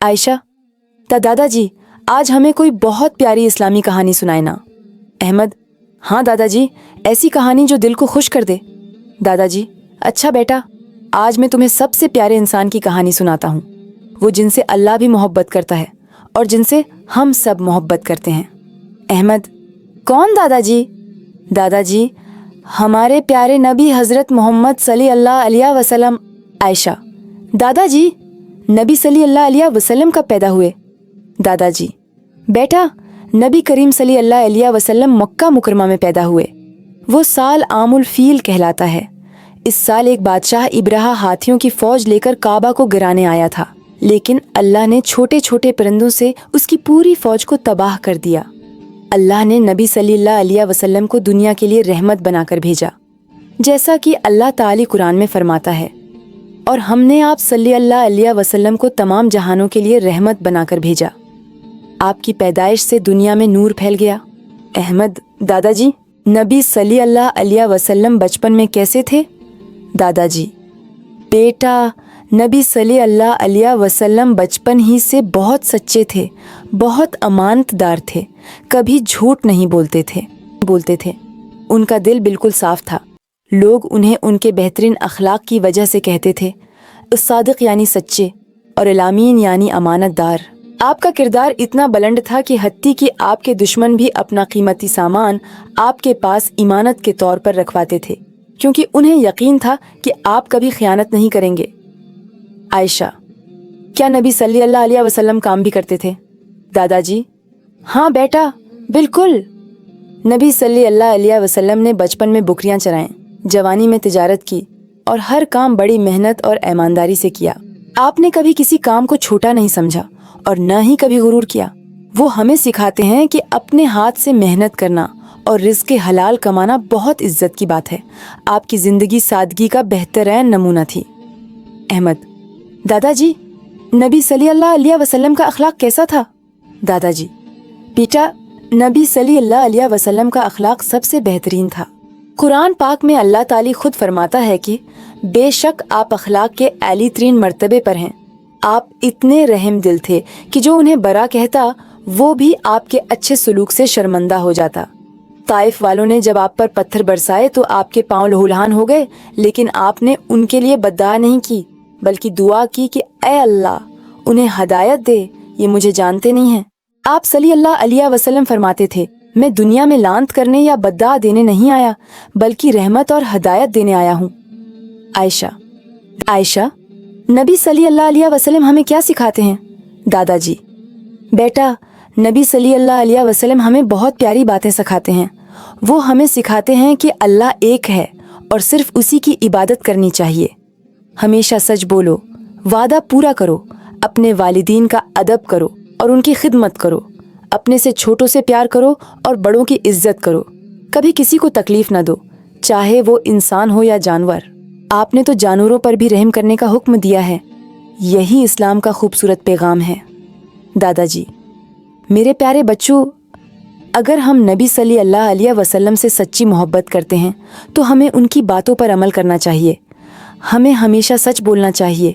عائشہ، دادا جی آج ہمیں کوئی بہت پیاری اسلامی کہانی سنائے نا۔ احمد، ہاں دادا جی، ایسی کہانی جو دل کو خوش کر دے۔ دادا جی، اچھا بیٹا، آج میں تمہیں سب سے پیارے انسان کی کہانی سناتا ہوں، وہ جن سے اللہ بھی محبت کرتا ہے اور جن سے ہم سب محبت کرتے ہیں۔ احمد، کون دادا جی؟ دادا جی، ہمارے پیارے نبی حضرت محمد صلی اللہ علیہ وسلم۔ عائشہ، دادا جی نبی صلی اللہ علیہ وسلم کب پیدا ہوئے؟ دادا جی، بیٹا نبی کریم صلی اللہ علیہ وسلم مکہ مکرمہ میں پیدا ہوئے۔ وہ سال عام الفیل کہلاتا ہے۔ اس سال ایک بادشاہ ابرہہ ہاتھیوں کی فوج لے کر کعبہ کو گرانے آیا تھا، لیکن اللہ نے چھوٹے چھوٹے پرندوں سے اس کی پوری فوج کو تباہ کر دیا۔ اللہ نے نبی صلی اللہ علیہ وسلم کو دنیا کے لیے رحمت بنا کر بھیجا، جیسا کہ اللہ تعالی قرآن میں فرماتا ہے، اور ہم نے آپ صلی اللہ علیہ وسلم کو تمام جہانوں کے لیے رحمت بنا کر بھیجا۔ آپ کی پیدائش سے دنیا میں نور پھیل گیا۔ احمد، دادا جی نبی صلی اللہ علیہ وسلم بچپن میں کیسے تھے؟ دادا جی، بیٹا نبی صلی اللہ علیہ وسلم بچپن ہی سے بہت سچے تھے، بہت امانت دار تھے، کبھی جھوٹ نہیں بولتے تھے۔ ان کا دل بالکل صاف تھا۔ لوگ انہیں ان کے بہترین اخلاق کی وجہ سے کہتے تھے الصادق یعنی سچے، اور الامین یعنی امانت دار۔ آپ کا کردار اتنا بلند تھا کہ حتیٰ کہ آپ کے دشمن بھی اپنا قیمتی سامان آپ کے پاس امانت کے طور پر رکھواتے تھے، کیونکہ انہیں یقین تھا کہ آپ کبھی خیانت نہیں کریں گے۔ عائشہ، کیا نبی صلی اللہ علیہ وسلم کام بھی کرتے تھے؟ دادا جی، ہاں بیٹا بالکل۔ نبی صلی اللہ علیہ وسلم نے بچپن میں بکریاں چرائیں، جوانی میں تجارت کی، اور ہر کام بڑی محنت اور ایمانداری سے کیا۔ آپ نے کبھی کسی کام کو چھوٹا نہیں سمجھا اور نہ ہی کبھی غرور کیا۔ وہ ہمیں سکھاتے ہیں کہ اپنے ہاتھ سے محنت کرنا اور رزق حلال کمانا بہت عزت کی بات ہے۔ آپ کی زندگی سادگی کا بہترین نمونہ تھی۔ احمد، دادا جی نبی صلی اللہ علیہ وسلم کا اخلاق کیسا تھا؟ دادا جی، بیٹا نبی صلی اللہ علیہ وسلم کا اخلاق سب سے بہترین تھا۔ قرآن پاک میں اللہ تعالی خود فرماتا ہے کہ بے شک آپ اخلاق کے اعلی ترین مرتبے پر ہیں۔ آپ اتنے رحم دل تھے کہ جو انہیں برا کہتا وہ بھی آپ کے اچھے سلوک سے شرمندہ ہو جاتا۔ طائف والوں نے جب آپ پر پتھر برسائے تو آپ کے پاؤں لہولہان ہو گئے، لیکن آپ نے ان کے لیے بددعا نہیں کی، بلکہ دعا کی کہ اے اللہ انہیں ہدایت دے، یہ مجھے جانتے نہیں ہیں۔ آپ صلی اللہ علیہ وسلم فرماتے تھے میں دنیا میں لعنت کرنے یا بددعا دینے نہیں آیا، بلکہ رحمت اور ہدایت دینے آیا ہوں۔ عائشہ، نبی صلی اللہ علیہ وسلم ہمیں کیا سکھاتے ہیں؟ دادا جی، بیٹا نبی صلی اللہ علیہ وسلم ہمیں بہت پیاری باتیں سکھاتے ہیں۔ وہ ہمیں سکھاتے ہیں کہ اللہ ایک ہے اور صرف اسی کی عبادت کرنی چاہیے۔ ہمیشہ سچ بولو، وعدہ پورا کرو، اپنے والدین کا ادب کرو اور ان کی خدمت کرو، اپنے سے چھوٹوں سے پیار کرو اور بڑوں کی عزت کرو، کبھی کسی کو تکلیف نہ دو، چاہے وہ انسان ہو یا جانور۔ آپ نے تو جانوروں پر بھی رحم کرنے کا حکم دیا ہے۔ یہی اسلام کا خوبصورت پیغام ہے۔ دادا جی، میرے پیارے بچوں، اگر ہم نبی صلی اللہ علیہ وسلم سے سچی محبت کرتے ہیں تو ہمیں ان کی باتوں پر عمل کرنا چاہیے۔ ہمیں ہمیشہ سچ بولنا چاہیے،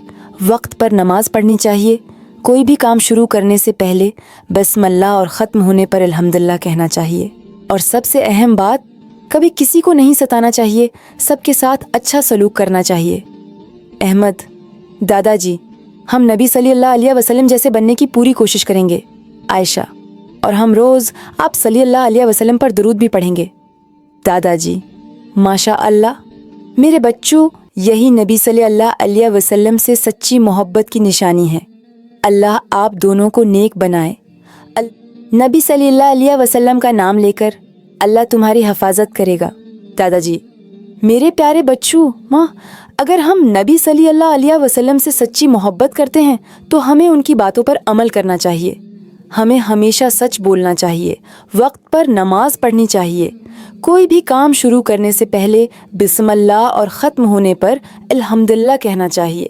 وقت پر نماز پڑھنی چاہیے، کوئی بھی کام شروع کرنے سے پہلے بسم اللہ اور ختم ہونے پر الحمدللہ کہنا چاہیے، اور سب سے اہم بات، کبھی کسی کو نہیں ستانا چاہیے، سب کے ساتھ اچھا سلوک کرنا چاہیے۔ احمد، دادا جی ہم نبی صلی اللہ علیہ وسلم جیسے بننے کی پوری کوشش کریں گے۔ عائشہ، اور ہم روز آپ صلی اللہ علیہ وسلم پر درود بھی پڑھیں گے۔ دادا جی، ماشاء اللہ۔ میرے بچوں، یہی نبی صلی اللہ علیہ وسلم سے سچی محبت کی نشانی ہے۔ اللہ آپ دونوں کو نیک بنائے۔ نبی صلی اللہ علیہ وسلم کا نام لے کر اللہ تمہاری حفاظت کرے گا۔ دادا جی، میرے پیارے بچوں، اگر ہم نبی صلی اللہ علیہ وسلم سے سچی محبت کرتے ہیں تو ہمیں ان کی باتوں پر عمل کرنا چاہیے۔ ہمیں ہمیشہ سچ بولنا چاہیے، وقت پر نماز پڑھنی چاہیے، کوئی بھی کام شروع کرنے سے پہلے بسم اللہ اور ختم ہونے پر الحمدللہ کہنا چاہیے،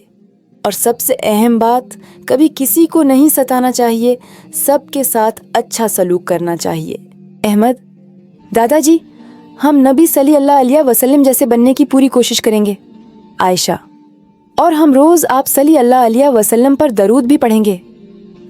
اور سب سے اہم بات، کبھی کسی کو نہیں ستانا چاہیے، سب کے ساتھ اچھا سلوک کرنا چاہیے۔ احمد، دادا جی ہم نبی صلی اللہ علیہ وسلم جیسے بننے کی پوری کوشش کریں گے۔ عائشہ، اور ہم روز آپ صلی اللہ علیہ وسلم پر درود بھی پڑھیں گے۔